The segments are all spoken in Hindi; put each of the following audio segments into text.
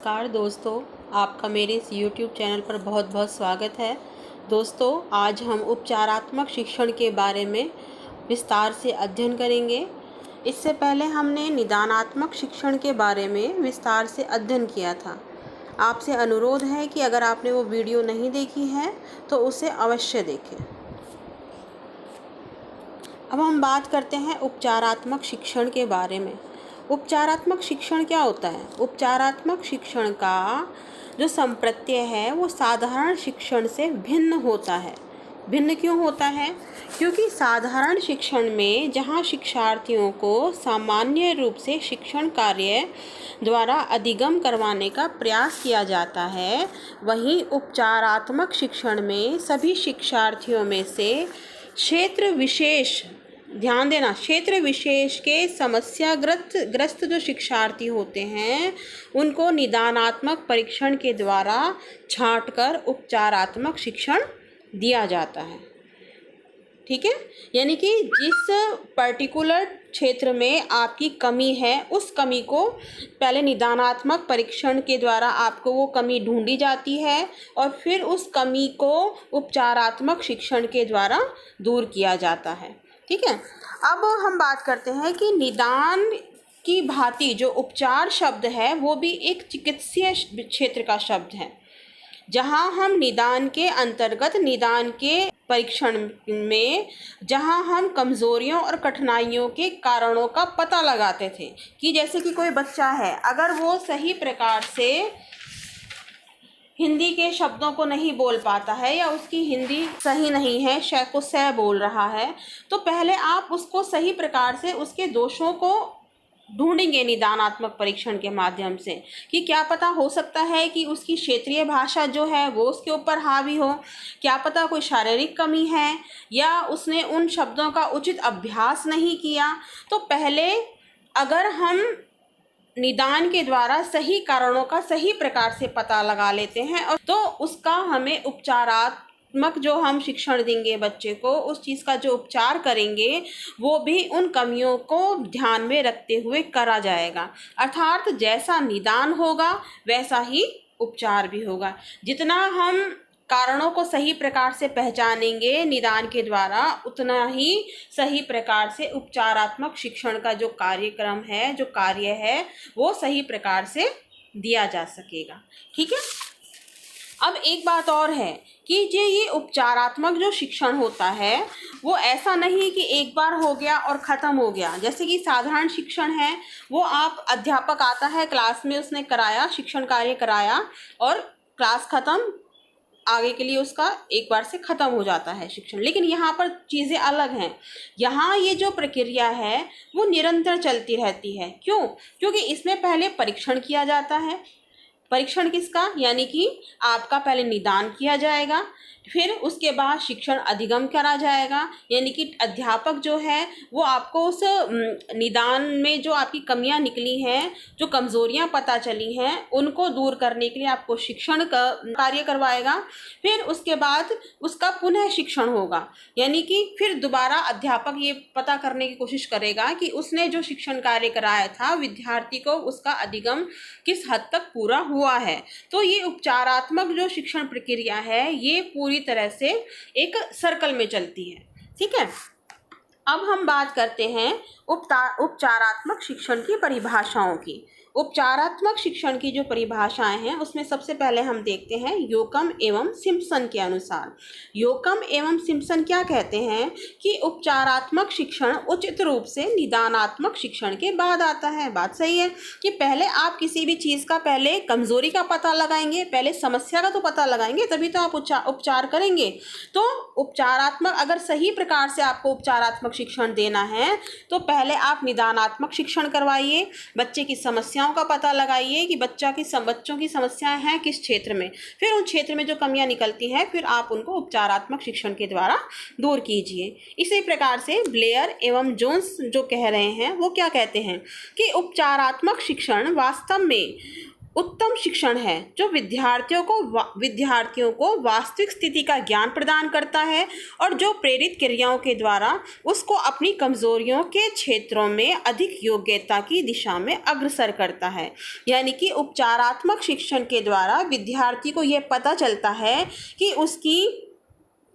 नमस्कार दोस्तों, आपका मेरे इस YouTube चैनल पर बहुत बहुत स्वागत है। दोस्तों, आज हम उपचारात्मक शिक्षण के बारे में विस्तार से अध्ययन करेंगे। इससे पहले हमने निदानात्मक शिक्षण के बारे में विस्तार से अध्ययन किया था। आपसे अनुरोध है कि अगर आपने वो वीडियो नहीं देखी है तो उसे अवश्य देखें। अब हम बात करते हैं उपचारात्मक शिक्षण के बारे में। उपचारात्मक शिक्षण क्या होता है? उपचारात्मक शिक्षण का जो संप्रत्यय है वो साधारण शिक्षण से भिन्न होता है। भिन्न क्यों होता है? क्योंकि साधारण शिक्षण में जहाँ शिक्षार्थियों को सामान्य रूप से शिक्षण कार्य द्वारा अधिगम करवाने का प्रयास किया जाता है, वहीं उपचारात्मक शिक्षण में सभी शिक्षार्थियों में से क्षेत्र विशेष, ध्यान देना, क्षेत्र विशेष के समस्याग्रस्त जो शिक्षार्थी होते हैं उनको निदानात्मक परीक्षण के द्वारा छांटकर उपचारात्मक शिक्षण दिया जाता है। ठीक है, यानी कि जिस पर्टिकुलर क्षेत्र में आपकी कमी है उस कमी को पहले निदानात्मक परीक्षण के द्वारा आपको वो कमी ढूंढी जाती है और फिर उस कमी को उपचारात्मक शिक्षण के द्वारा दूर किया जाता है। ठीक है, अब हम बात करते हैं कि निदान की भांति जो उपचार शब्द है वो भी एक चिकित्सीय क्षेत्र का शब्द है, जहां हम निदान के अंतर्गत निदान के परीक्षण में जहां हम कमज़ोरियों और कठिनाइयों के कारणों का पता लगाते थे कि जैसे कि कोई बच्चा है, अगर वो सही प्रकार से हिंदी के शब्दों को नहीं बोल पाता है या उसकी हिंदी सही नहीं है, श को स बोल रहा है, तो पहले आप उसको सही प्रकार से उसके दोषों को ढूंढेंगे निदानात्मक परीक्षण के माध्यम से कि क्या पता हो सकता है कि उसकी क्षेत्रीय भाषा जो है वो उसके ऊपर हावी हो, क्या पता कोई शारीरिक कमी है या उसने उन शब्दों का उचित अभ्यास नहीं किया। तो पहले अगर हम निदान के द्वारा सही कारणों का सही प्रकार से पता लगा लेते हैं और तो उसका हमें उपचारात्मक जो हम शिक्षण देंगे बच्चे को, उस चीज़ का जो उपचार करेंगे वो भी उन कमियों को ध्यान में रखते हुए करा जाएगा। अर्थात जैसा निदान होगा वैसा ही उपचार भी होगा। जितना हम कारणों को सही प्रकार से पहचानेंगे निदान के द्वारा, उतना ही सही प्रकार से उपचारात्मक शिक्षण का जो कार्यक्रम है, जो कार्य है, वो सही प्रकार से दिया जा सकेगा। ठीक है, अब एक बात और है कि ये उपचारात्मक जो शिक्षण होता है वो ऐसा नहीं कि एक बार हो गया और ख़त्म हो गया। जैसे कि साधारण शिक्षण है, वो आप अध्यापक आता है, क्लास में उसने कराया, शिक्षण कार्य कराया और क्लास ख़त्म, आगे के लिए उसका एक बार से ख़त्म हो जाता है शिक्षण। लेकिन यहाँ पर चीज़ें अलग हैं। यहाँ ये जो प्रक्रिया है वो निरंतर चलती रहती है। क्यों? क्योंकि इसमें पहले परीक्षण किया जाता है। परीक्षण किसका? यानी कि आपका पहले निदान किया जाएगा, फिर उसके बाद शिक्षण अधिगम करा जाएगा, यानी कि अध्यापक जो है वो आपको उस निदान में जो आपकी कमियां निकली हैं, जो कमज़ोरियां पता चली हैं, उनको दूर करने के लिए आपको शिक्षण का कार्य करवाएगा। फिर उसके बाद उसका पुनः शिक्षण होगा, यानी कि फिर दोबारा अध्यापक ये पता करने की कोशिश करेगा कि उसने जो शिक्षण कार्य कराया था विद्यार्थी को उसका अधिगम किस हद तक पूरा हुआ है। तो ये उपचारात्मक जो शिक्षण प्रक्रिया है ये पूरी तरह से एक सर्कल में चलती है। ठीक है, अब हम बात करते हैं उपचारात्मक शिक्षण की परिभाषाओं की। उपचारात्मक शिक्षण की जो परिभाषाएं हैं उसमें सबसे पहले हम देखते हैं योकम एवं सिम्पसन के अनुसार। योकम एवं सिम्पसन क्या कहते हैं कि उपचारात्मक शिक्षण उचित रूप से निदानात्मक शिक्षण के बाद आता है। बात सही है कि पहले आप किसी भी चीज़ का पहले कमज़ोरी का पता लगाएंगे, पहले समस्या का तो पता लगाएंगे, तभी तो आप उपचार करेंगे। तो उपचारात्मक, अगर सही प्रकार से आपको उपचारात्मक शिक्षण देना है तो पहले आप निदानात्मक शिक्षण करवाइए, बच्चे की समस्याओं का पता लगाइए कि बच्चों की समस्याएं हैं किस क्षेत्र में, फिर उन क्षेत्र में जो कमियां निकलती हैं फिर आप उनको उपचारात्मक शिक्षण के द्वारा दूर कीजिए। इसी प्रकार से ब्लेयर एवं जोन्स जो कह रहे हैं वो क्या कहते हैं कि उपचारात्मक शिक्षण वास्तव में उत्तम शिक्षण है जो विद्यार्थियों को वास्तविक स्थिति का ज्ञान प्रदान करता है और जो प्रेरित क्रियाओं के द्वारा उसको अपनी कमजोरियों के क्षेत्रों में अधिक योग्यता की दिशा में अग्रसर करता है। यानी कि उपचारात्मक शिक्षण के द्वारा विद्यार्थी को यह पता चलता है कि उसकी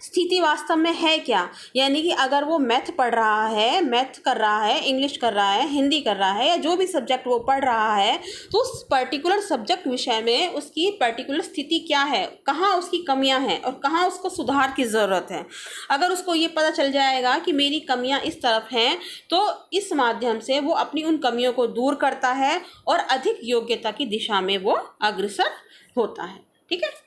स्थिति वास्तव में है क्या। यानी कि अगर वो मैथ पढ़ रहा है, मैथ कर रहा है, इंग्लिश कर रहा है, हिंदी कर रहा है या जो भी सब्जेक्ट वो पढ़ रहा है, तो उस पर्टिकुलर सब्जेक्ट विषय में उसकी पर्टिकुलर स्थिति क्या है, कहाँ उसकी कमियां हैं और कहाँ उसको सुधार की ज़रूरत है। अगर उसको ये पता चल जाएगा कि मेरी कमियां इस तरफ हैं, तो इस माध्यम से वो अपनी उन कमियों को दूर करता है और अधिक योग्यता की दिशा में वो अग्रसर होता है। ठीक है।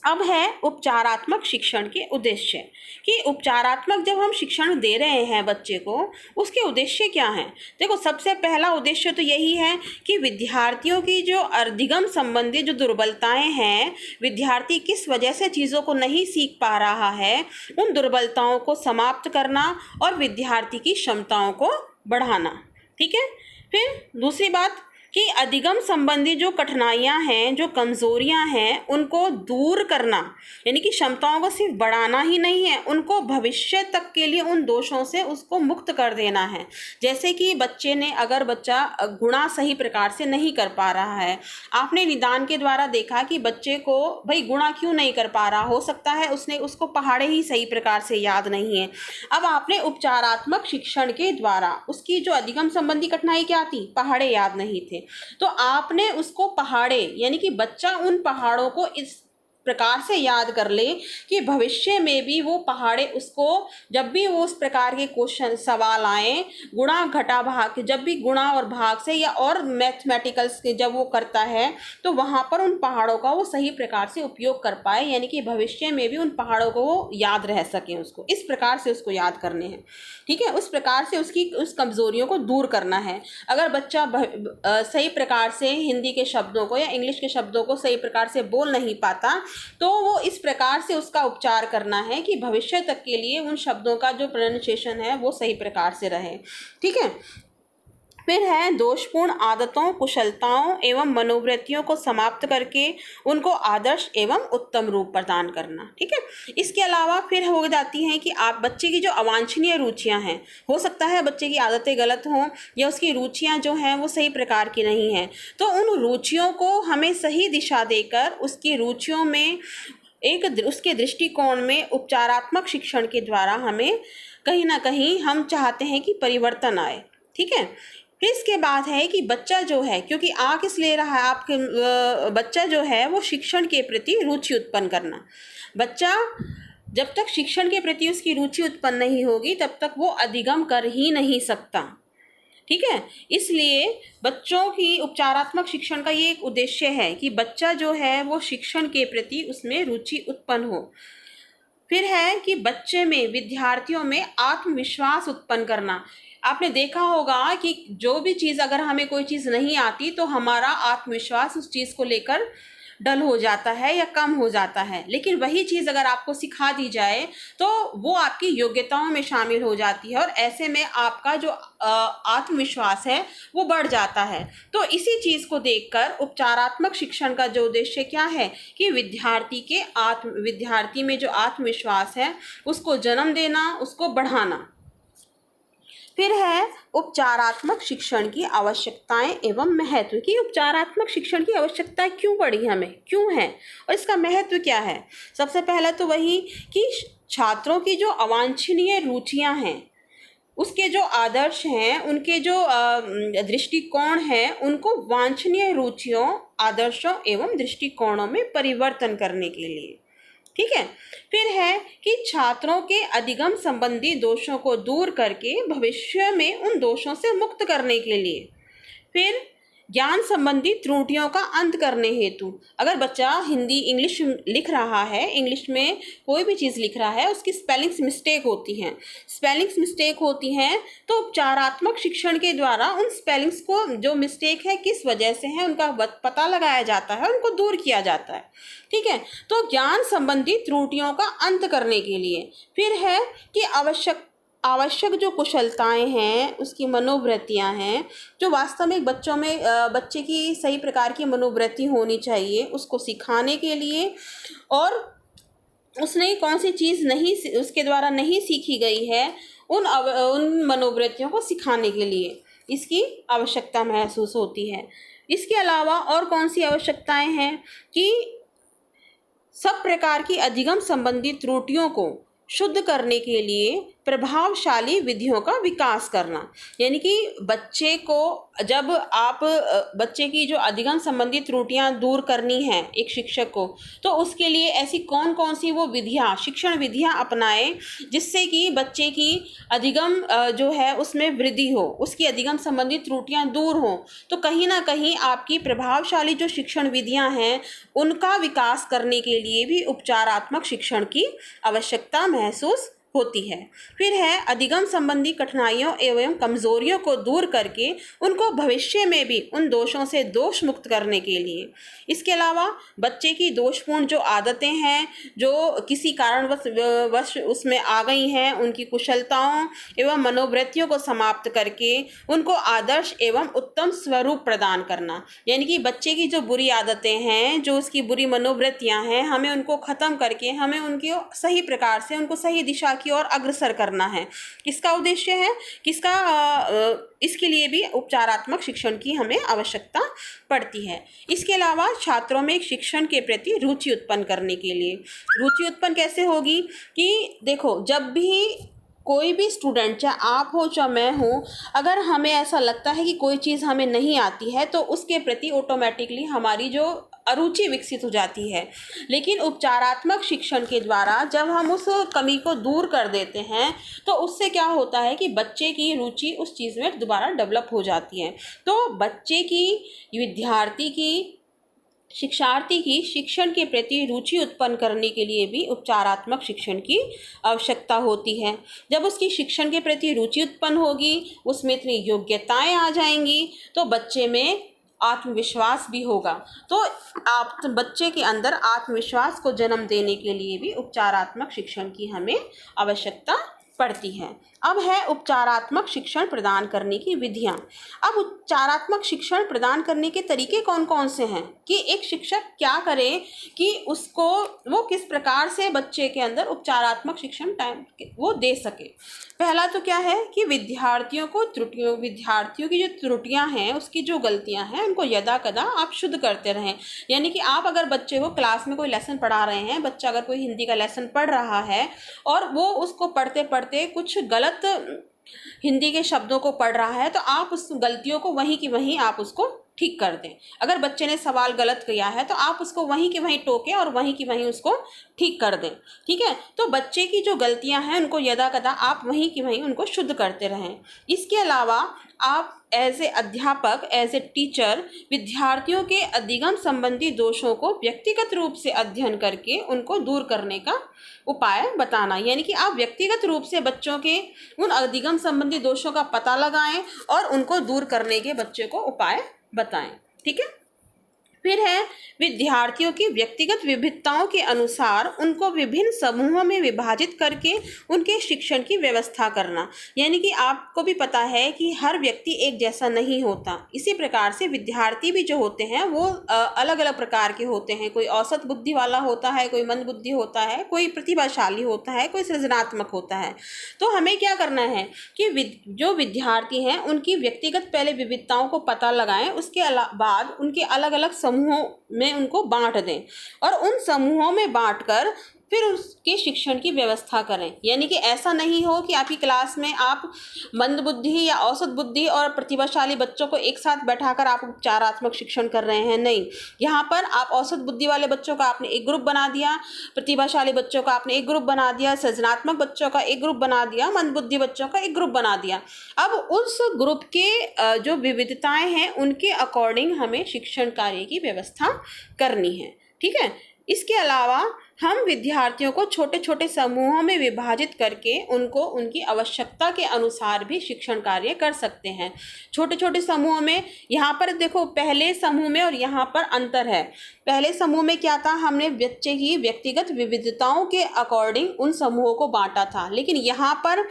अब है उपचारात्मक शिक्षण के उद्देश्य, कि उपचारात्मक जब हम शिक्षण दे रहे हैं बच्चे को, उसके उद्देश्य क्या हैं। देखो, सबसे पहला उद्देश्य तो यही है कि विद्यार्थियों की जो अधिगम संबंधी जो दुर्बलताएं हैं, विद्यार्थी किस वजह से चीज़ों को नहीं सीख पा रहा है, उन दुर्बलताओं को समाप्त करना और विद्यार्थी की क्षमताओं को बढ़ाना। ठीक है। फिर दूसरी बात कि अधिगम संबंधी जो कठिनाइयां हैं, जो कमज़ोरियां हैं, उनको दूर करना। यानी कि क्षमताओं को सिर्फ बढ़ाना ही नहीं है, उनको भविष्य तक के लिए उन दोषों से उसको मुक्त कर देना है। जैसे कि अगर बच्चा गुणा सही प्रकार से नहीं कर पा रहा है, आपने निदान के द्वारा देखा कि बच्चे को भाई गुणा क्यों नहीं कर पा रहा, हो सकता है उसको पहाड़े ही सही प्रकार से याद नहीं है। अब आपने उपचारात्मक शिक्षण के द्वारा उसकी जो अधिगम संबंधी कठिनाई क्या थी, पहाड़े याद नहीं थे, तो आपने उसको पहाड़े, यानी कि बच्चा उन पहाड़ों को इस प्रकार से याद कर ले कि भविष्य में भी वो पहाड़े उसको, जब भी वो उस प्रकार के क्वेश्चन सवाल आए, गुणा घटा भाग, जब भी गुणा और भाग से या और मैथमेटिकल्स के जब वो करता है, तो वहाँ पर उन पहाड़ों का वो सही प्रकार से उपयोग कर पाए। यानी कि भविष्य में भी उन पहाड़ों को वो याद रह सके, उसको इस प्रकार से उसको याद करने हैं। ठीक है। उस प्रकार से उसकी उस कमज़ोरियों को दूर करना है। अगर बच्चा सही प्रकार से हिंदी के शब्दों को या इंग्लिश के शब्दों को सही प्रकार से बोल नहीं पाता, तो वो इस प्रकार से उसका उपचार करना है कि भविष्य तक के लिए उन शब्दों का जो प्रोनाउंसिएशन है वो सही प्रकार से रहे। ठीक है। फिर है दोषपूर्ण आदतों, कुशलताओं एवं मनोवृत्तियों को समाप्त करके उनको आदर्श एवं उत्तम रूप प्रदान करना। ठीक है। इसके अलावा फिर हो जाती हैं कि आप बच्चे की जो अवांछनीय रुचियां हैं, हो सकता है बच्चे की आदतें गलत हों या उसकी रुचियां जो हैं वो सही प्रकार की नहीं हैं, तो उन रुचियों को हमें सही दिशा देकर उसकी रुचियों में उसके दृष्टिकोण में उपचारात्मक शिक्षण के द्वारा हमें कहीं ना कहीं हम चाहते हैं कि परिवर्तन आए। ठीक है। फिर इसके बाद है कि बच्चा जो है, क्योंकि आ किस ले रहा है आपके, बच्चा जो है वो शिक्षण के प्रति रुचि उत्पन्न करना। बच्चा जब तक शिक्षण के प्रति उसकी रुचि उत्पन्न नहीं होगी तब तक वो अधिगम कर ही नहीं सकता। ठीक है। इसलिए बच्चों की उपचारात्मक शिक्षण का ये एक उद्देश्य है कि बच्चा जो है वो शिक्षण के प्रति उसमें रुचि उत्पन्न हो। फिर है कि बच्चे में, विद्यार्थियों में आत्मविश्वास उत्पन्न करना। आपने देखा होगा कि जो भी चीज़, अगर हमें कोई चीज़ नहीं आती तो हमारा आत्मविश्वास उस चीज़ को लेकर डल हो जाता है या कम हो जाता है, लेकिन वही चीज़ अगर आपको सिखा दी जाए तो वो आपकी योग्यताओं में शामिल हो जाती है और ऐसे में आपका जो आत्मविश्वास है वो बढ़ जाता है। तो इसी चीज़ को देखकर उपचारात्मक शिक्षण का जो उद्देश्य क्या है कि विद्यार्थी में जो आत्मविश्वास है उसको जन्म देना, उसको बढ़ाना। फिर है उपचारात्मक शिक्षण की आवश्यकताएं एवं महत्व, की उपचारात्मक शिक्षण की आवश्यकता क्यों पड़ी, हमें क्यों है और इसका महत्व क्या है। सबसे पहले तो वही कि छात्रों की जो अवांछनीय रुचियां हैं, उसके जो आदर्श हैं, उनके जो दृष्टिकोण हैं, उनको वांछनीय रुचियों, आदर्शों एवं दृष्टिकोणों में परिवर्तन करने के लिए। ठीक है। फिर है कि छात्रों के अधिगम संबंधी दोषों को दूर करके भविष्य में उन दोषों से मुक्त करने के लिए। फिर ज्ञान संबंधी त्रुटियों का अंत करने हेतु, अगर बच्चा हिंदी इंग्लिश लिख रहा है, इंग्लिश में कोई भी चीज़ लिख रहा है, उसकी स्पेलिंग्स मिस्टेक होती हैं, तो उपचारात्मक शिक्षण के द्वारा उन स्पेलिंग्स को, जो मिस्टेक है किस वजह से है, उनका पता लगाया जाता है, उनको दूर किया जाता है। ठीक है। तो ज्ञान संबंधी त्रुटियों का अंत करने के लिए। फिर है कि आवश्यक जो कुशलताएं हैं, उसकी मनोवृत्तियां हैं, जो वास्तव में बच्चों में बच्चे की सही प्रकार की मनोवृत्ति होनी चाहिए उसको सिखाने के लिए, और उसने कौन सी चीज़ नहीं उसके द्वारा नहीं सीखी गई है उन मनोवृत्तियों को सिखाने के लिए इसकी आवश्यकता महसूस होती है। इसके अलावा और कौन सी आवश्यकताएं हैं कि सब प्रकार की अधिगम संबंधी त्रुटियों को शुद्ध करने के लिए प्रभावशाली विधियों का विकास करना। यानी कि बच्चे को जब आप बच्चे की जो अधिगम संबंधी त्रुटियां दूर करनी है एक शिक्षक को, तो उसके लिए ऐसी कौन कौन सी वो विधियां, शिक्षण विधियां अपनाएं जिससे कि बच्चे की अधिगम जो है उसमें वृद्धि हो, उसकी अधिगम संबंधी त्रुटियां दूर हों। तो कहीं ना कहीं आपकी प्रभावशाली जो शिक्षण विधियां हैं उनका विकास करने के लिए भी उपचारात्मक शिक्षण की आवश्यकता महसूस होती है। फिर है अधिगम संबंधी कठिनाइयों एवं कमजोरियों को दूर करके उनको भविष्य में भी उन दोषों से दोष मुक्त करने के लिए। इसके अलावा बच्चे की दोषपूर्ण जो आदतें हैं, जो किसी कारणवश उसमें आ गई हैं, उनकी कुशलताओं एवं मनोवृत्तियों को समाप्त करके उनको आदर्श एवं उत्तम स्वरूप प्रदान करना। यानी कि बच्चे की जो बुरी आदतें हैं, जो उसकी बुरी मनोवृत्तियां हैं, हमें उनको ख़त्म करके हमें उनकी सही प्रकार से उनको सही दिशा की ओर अग्रसर करना है। किसका उद्देश्य है, इसके लिए भी उपचारात्मक शिक्षण की हमें आवश्यकता पड़ती है। इसके अलावा छात्रों में शिक्षण के प्रति रुचि उत्पन्न करने के लिए, रुचि उत्पन्न कैसे होगी कि देखो, जब भी कोई भी स्टूडेंट, चाहे आप हो चाहे मैं हूँ, अगर हमें ऐसा लगता है कि कोई चीज़ हमें नहीं आती है तो उसके प्रति ऑटोमेटिकली हमारी जो अरुचि विकसित हो जाती है। लेकिन उपचारात्मक शिक्षण के द्वारा जब हम उस कमी को दूर कर देते हैं तो उससे क्या होता है कि बच्चे की रुचि उस चीज़ में दोबारा डेवलप हो जाती है। तो बच्चे की, विद्यार्थी की, शिक्षार्थी की शिक्षण के प्रति रुचि उत्पन्न करने के लिए भी उपचारात्मक शिक्षण की आवश्यकता होती है। जब उसकी शिक्षण के प्रति रुचि उत्पन्न होगी, उसमें इतनी योग्यताएं आ जाएंगी तो बच्चे में आत्मविश्वास भी होगा। तो आप बच्चे के अंदर आत्मविश्वास को जन्म देने के लिए भी उपचारात्मक शिक्षण की हमें आवश्यकता पड़ती है। अब है उपचारात्मक शिक्षण प्रदान करने की विधियां। अब उपचारात्मक शिक्षण प्रदान करने के तरीके कौन कौन से हैं कि एक शिक्षक क्या करे कि वो किस प्रकार से बच्चे के अंदर उपचारात्मक शिक्षण वो दे सके। पहला तो क्या है कि विद्यार्थियों की जो त्रुटियां हैं, उसकी जो गलतियां हैं, उनको यदा कदा आप शुद्ध करते रहें। यानी कि आप अगर बच्चे को क्लास में कोई लेसन पढ़ा रहे हैं, बच्चा अगर कोई हिंदी का लेसन पढ़ रहा है और वो उसको पढ़ते पढ़ते कुछ गलत हिंदी के शब्दों को पढ़ रहा है, तो आप उस गलतियों को वहीं की वहीं आप उसको ठीक कर दें। अगर बच्चे ने सवाल गलत किया है तो आप उसको वहीं के वहीं टोकें और वहीं की वहीं उसको ठीक कर दें। ठीक है, तो बच्चे की जो गलतियां हैं उनको यदा कदा आप वहीं की वहीं उनको शुद्ध करते रहें। इसके अलावा आप एज ए अध्यापक, एज ए टीचर, विद्यार्थियों के अधिगम संबंधी दोषों को व्यक्तिगत रूप से अध्ययन करके उनको दूर करने का उपाय बताना। यानी कि आप व्यक्तिगत रूप से बच्चों के उन अधिगम संबंधी दोषों का पता लगाएं और उनको दूर करने के बच्चे को उपाय बताएं। ठीक है, फिर है विद्यार्थियों की व्यक्तिगत विभिन्नताओं के अनुसार उनको विभिन्न समूहों में विभाजित करके उनके शिक्षण की व्यवस्था करना। यानी कि आपको भी पता है कि हर व्यक्ति एक जैसा नहीं होता। इसी प्रकार से विद्यार्थी भी जो होते हैं वो अलग अलग प्रकार के होते हैं। कोई औसत बुद्धि वाला होता है, कोई मंद बुद्धि होता है, कोई प्रतिभाशाली होता है, कोई सृजनात्मक होता है। तो हमें क्या करना है कि जो विद्यार्थी हैं उनकी व्यक्तिगत पहले विविधताओं को पता लगाएं, उसके बाद उनके अलग अलग समूहों में उनको बांट दें और उन समूहों में बांटकर फिर उसके शिक्षण की व्यवस्था करें। यानी कि ऐसा नहीं हो कि आपकी क्लास में आप मंद बुद्धि या औसत बुद्धि और प्रतिभाशाली बच्चों को एक साथ बैठाकर आप उपचारात्मक शिक्षण कर रहे हैं। नहीं, यहाँ पर आप औसत बुद्धि वाले बच्चों का आपने एक ग्रुप बना दिया, प्रतिभाशाली बच्चों का आपने एक ग्रुप बना दिया, सृजनात्मक बच्चों का एक ग्रुप बना दिया, मंद बुद्धि बच्चों का एक ग्रुप बना दिया। अब उस ग्रुप के जो विविधताएं हैं उनके अकॉर्डिंग हमें शिक्षण कार्य की व्यवस्था करनी है। ठीक है, इसके अलावा हम विद्यार्थियों को छोटे छोटे समूहों में विभाजित करके उनको उनकी आवश्यकता के अनुसार भी शिक्षण कार्य कर सकते हैं। छोटे छोटे समूहों में, यहाँ पर देखो पहले समूह में और यहाँ पर अंतर है। पहले समूह में क्या था, हमने बच्चे की व्यक्तिगत विविधताओं के अकॉर्डिंग उन समूहों को बांटा था, लेकिन यहाँ पर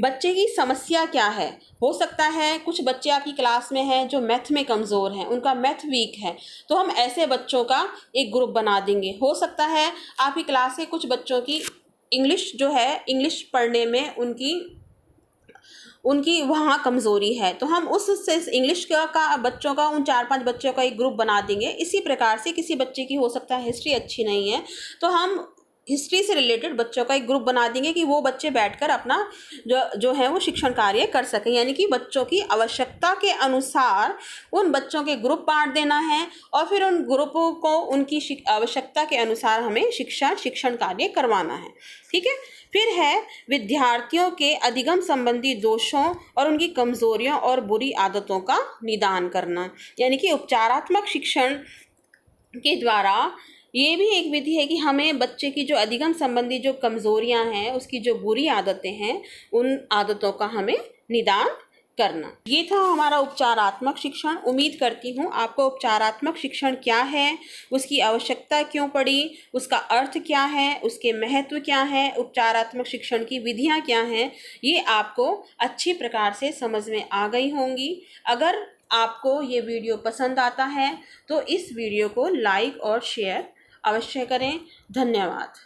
बच्चे की समस्या क्या है। हो सकता है कुछ बच्चे आपकी क्लास में हैं जो मैथ में कमज़ोर हैं, उनका मैथ वीक है, तो हम ऐसे बच्चों का एक ग्रुप बना देंगे। हो सकता है आपकी क्लास के कुछ बच्चों की इंग्लिश जो है, इंग्लिश पढ़ने में उनकी वहाँ कमज़ोरी है, तो हम उस इंग्लिश का बच्चों का, उन 4-5 बच्चों का एक ग्रुप बना देंगे। इसी प्रकार से किसी बच्चे की हो सकता है हिस्ट्री अच्छी नहीं है, तो हम हिस्ट्री से रिलेटेड बच्चों का एक ग्रुप बना देंगे कि वो बच्चे बैठकर अपना जो है वो शिक्षण कार्य कर सकें। यानी कि बच्चों की आवश्यकता के अनुसार उन बच्चों के ग्रुप बांट देना है और फिर उन ग्रुपों को उनकी आवश्यकता के अनुसार हमें शिक्षण कार्य करवाना है। ठीक है। फिर है विद्यार्थियों के अधिगम संबंधी दोषों और उनकी कमजोरियों और बुरी आदतों का निदान करना। यानी कि उपचारात्मक शिक्षण के द्वारा ये भी एक विधि है कि हमें बच्चे की जो अधिगम संबंधी जो कमजोरियां हैं, उसकी जो बुरी आदतें हैं, उन आदतों का हमें निदान करना। ये था हमारा उपचारात्मक शिक्षण। उम्मीद करती हूँ आपको उपचारात्मक शिक्षण क्या है, उसकी आवश्यकता क्यों पड़ी, उसका अर्थ क्या है, उसके महत्व क्या है, उपचारात्मक शिक्षण की विधियाँ क्या हैं, ये आपको अच्छी प्रकार से समझ में आ गई होंगी। अगर आपको ये वीडियो पसंद आता है तो इस वीडियो को लाइक और शेयर अवश्य करें। धन्यवाद।